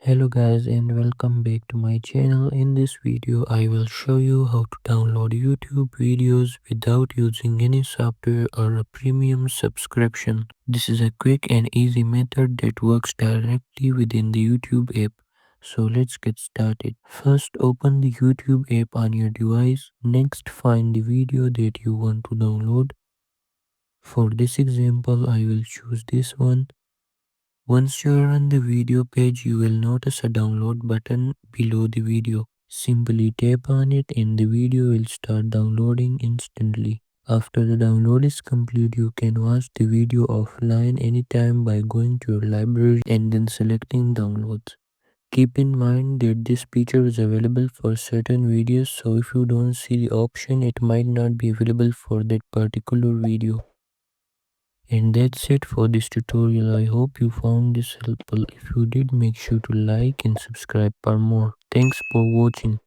Hello guys and welcome back to my channel. In this video I will show you how to download YouTube videos without using any software or a premium subscription. This is a quick and easy method that works directly within the YouTube app. So let's get started. First open the YouTube app on your device. Next find the video that you want to download. For this example I will choose this one. Once you are on the video page, you will notice a download button below the video. Simply tap on it and the video will start downloading instantly. After the download is complete, you can watch the video offline anytime by going to your library and then selecting downloads. Keep in mind that this feature is available for certain videos, so if you don't see the option, it might not be available for that particular video. And that's it for this tutorial. I hope you found this helpful. If you did, make sure to like and subscribe for more. Thanks for watching.